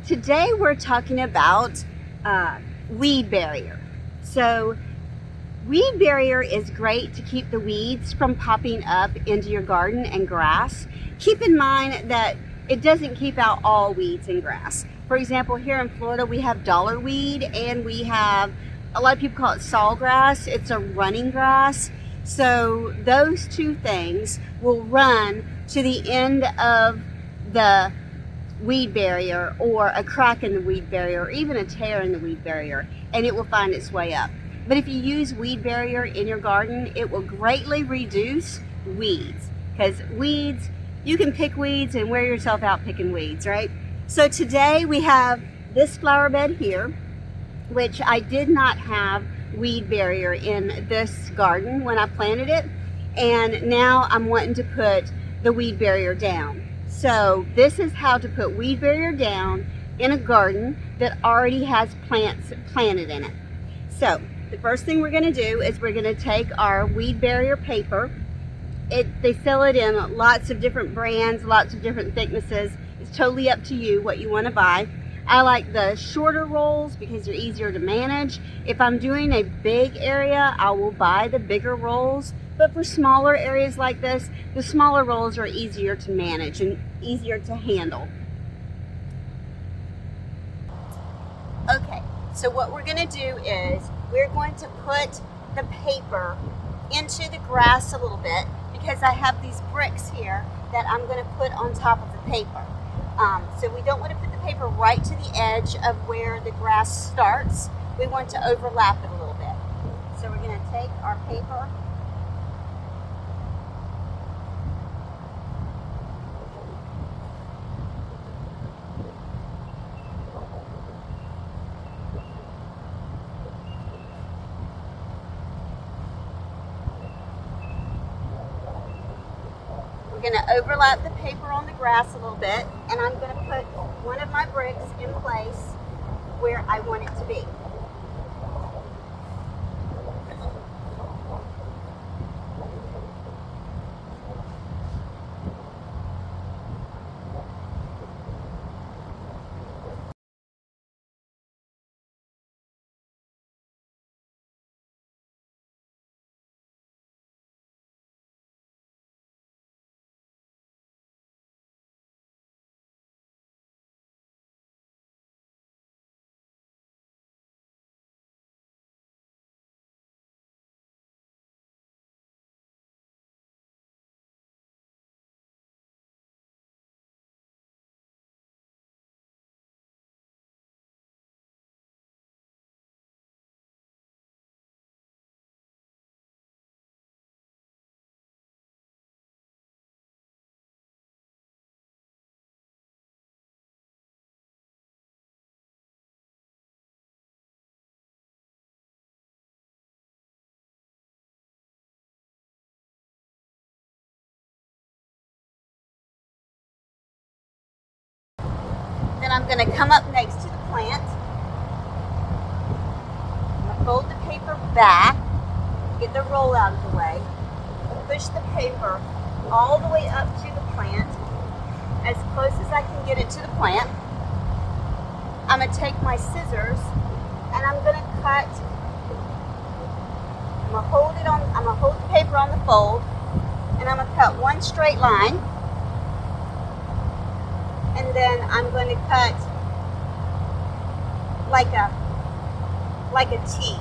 Today we're talking about weed barrier. So weed barrier is great to keep the weeds from popping up into your garden and grass. Keep in mind that it doesn't keep out all weeds and grass. For example, here in Florida we have dollar weed and we have, a lot of people call it sawgrass. It's a running grass. So those two things will run to the end of the weed barrier, or a crack in the weed barrier, or even a tear in the weed barrier, and it will find its way up. But if you use weed barrier in your garden, it will greatly reduce weeds, because weeds, you can pick weeds and wear yourself out picking weeds, right? So today we have this flower bed here, which I did not have weed barrier in this garden when I planted it, and now I'm wanting to put the weed barrier down. So this is how to put weed barrier down in a garden that already has plants planted in it. So the first thing we're going to do is we're going to take our weed barrier paper. They sell it in lots of different brands, lots of different thicknesses. It's totally up to you what you want to buy. I like the shorter rolls because they're easier to manage. If I'm doing a big area, I will buy the bigger rolls. But for smaller areas like this, the smaller rolls are easier to manage and easier to handle. Okay, so what we're going to do is we're going to put the paper into the grass a little bit, because I have these bricks here that I'm going to put on top of the paper. So we don't want to put the paper right to the edge of where the grass starts. We want to overlap it a little bit. So we're going to take our paper . We're going to overlap the paper on the grass a little bit, and I'm going to put one of my bricks in place where I want it to be. Then I'm going to come up next to the plant. I'm going to fold the paper back, get the roll out of the way, push the paper all the way up to the plant, as close as I can get it to the plant. I'm going to take my scissors and I'm going to cut. I'm going to hold the paper on the fold, and I'm going to cut one straight line. And then I'm going to cut like a T.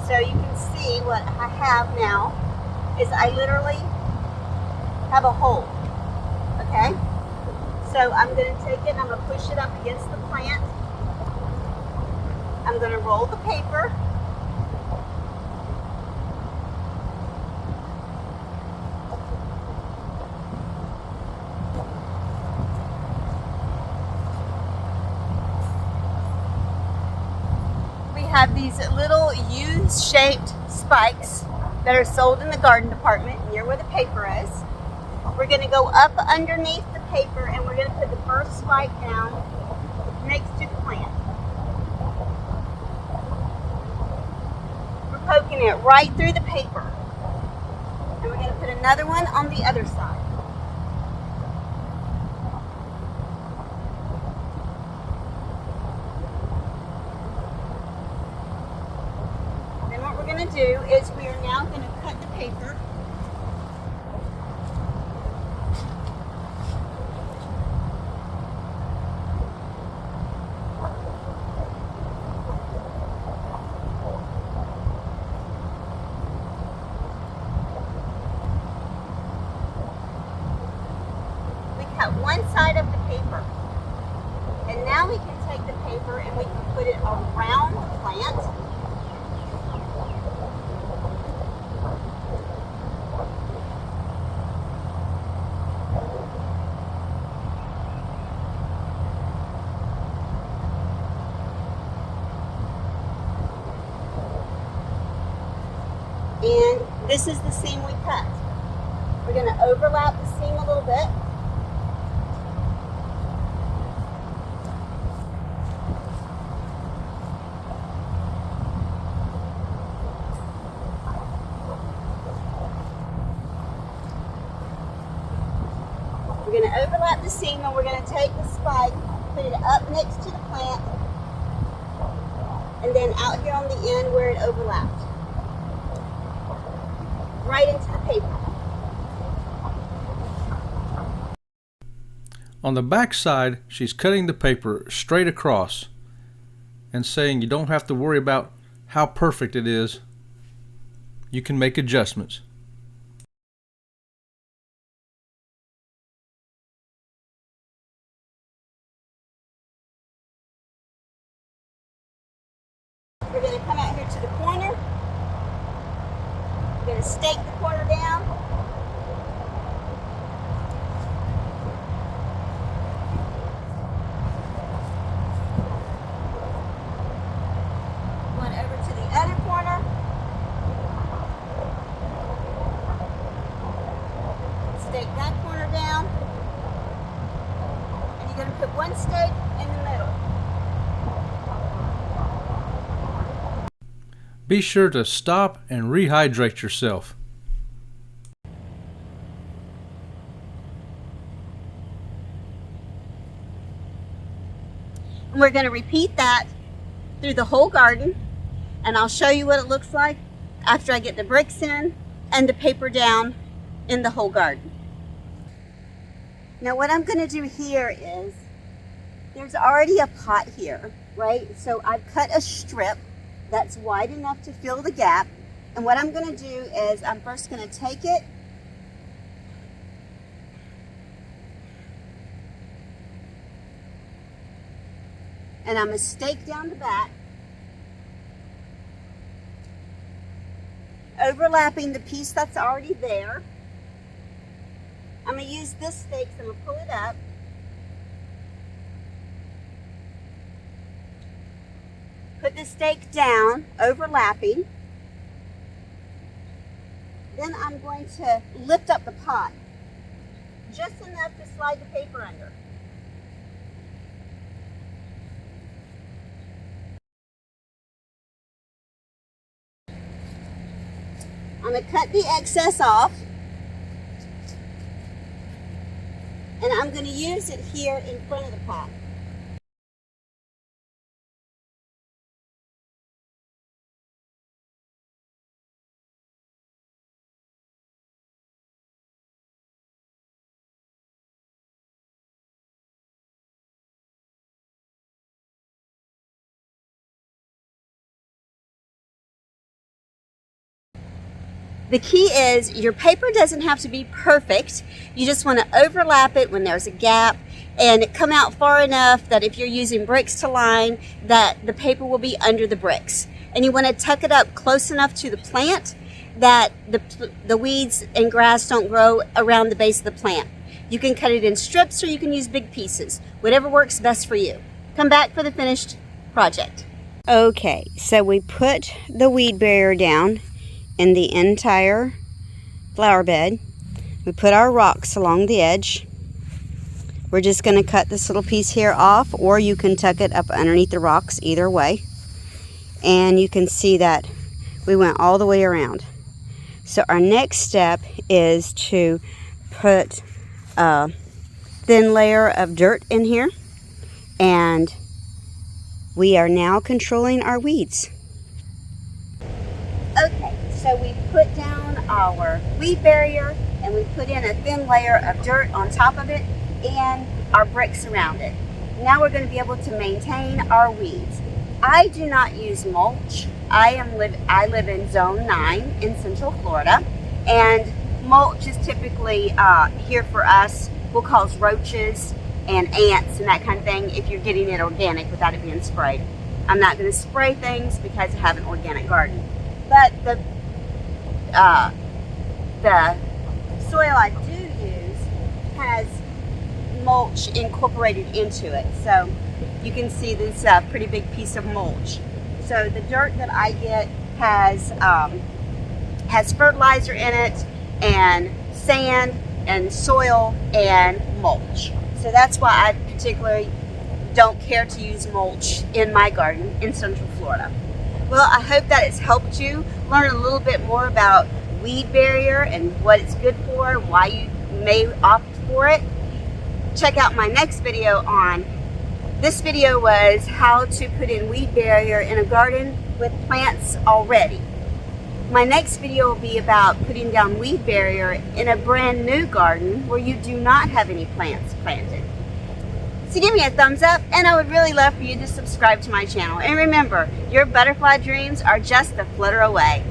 So you can see what I have now is I literally have a hole. Okay? So I'm going to take it and I'm going to push it up against the plant. I'm going to roll the paper. Have these little U-shaped spikes that are sold in the garden department near where the paper is. We're going to go up underneath the paper and we're going to put the first spike down next to the plant. We're poking it right through the paper. And we're going to put another one on the other side. is we are now going to cut the paper. We cut one side of the paper. And now we can take the paper and we can put it around the plant. And this is the seam we cut. We're going to overlap the seam a little bit. We're going to overlap the seam and we're going to take the spike, put it up next to the plant, and then out here on the end where it overlapped. Right into the paper. On the back side, she's cutting the paper straight across and saying you don't have to worry about how perfect it is. You can make adjustments. We're going to come out here to the corner. We're going to stake the corner down. Going over to the other corner. Stake that corner down. And you're going to put one stake in the middle. Be sure to stop and rehydrate yourself. And we're going to repeat that through the whole garden, and I'll show you what it looks like after I get the bricks in and the paper down in the whole garden. Now what I'm going to do here is, there's already a pot here, right? So I've cut a strip that's wide enough to fill the gap, and what I'm going to do is I'm first going to take it and I'm going to stake down the back, overlapping the piece that's already there. I'm going to use this stake, so I'm going to pull it up. Put the stake down, overlapping. Then I'm going to lift up the pot, just enough to slide the paper under. I'm going to cut the excess off, and I'm going to use it here in front of the pot. The key is your paper doesn't have to be perfect. You just want to overlap it when there's a gap and come out far enough that if you're using bricks to line, that the paper will be under the bricks. And you want to tuck it up close enough to the plant that the weeds and grass don't grow around the base of the plant. You can cut it in strips or you can use big pieces, whatever works best for you. Come back for the finished project. Okay, so we put the weed barrier down in the entire flower bed. We put our rocks along the edge. We're just going to cut this little piece here off, or you can tuck it up underneath the rocks, either way. And you can see that we went all the way around. So our next step is to put a thin layer of dirt in here, and we are now controlling our weeds. Okay, So we put down our weed barrier and we put in a thin layer of dirt on top of it and our bricks around it. Now we're going to be able to maintain our weeds. I do not use mulch. I live in Zone 9 in Central Florida, and mulch is typically here for us will cause roaches and ants and that kind of thing if you're getting it organic without it being sprayed. I'm not going to spray things because I have an organic garden. But the soil I do use has mulch incorporated into it. So you can see this pretty big piece of mulch. So the dirt that I get has fertilizer in it, and sand and soil and mulch. So that's why I particularly don't care to use mulch in my garden in Central Florida. Well, I hope that it's helped you learn a little bit more about weed barrier and what it's good for, why you may opt for it. Check out my next video on, this video was how to put in weed barrier in a garden with plants already. My next video will be about putting down weed barrier in a brand new garden where you do not have any plants planted. So give me a thumbs up, and I would really love for you to subscribe to my channel. And remember, your butterfly dreams are just a flutter away.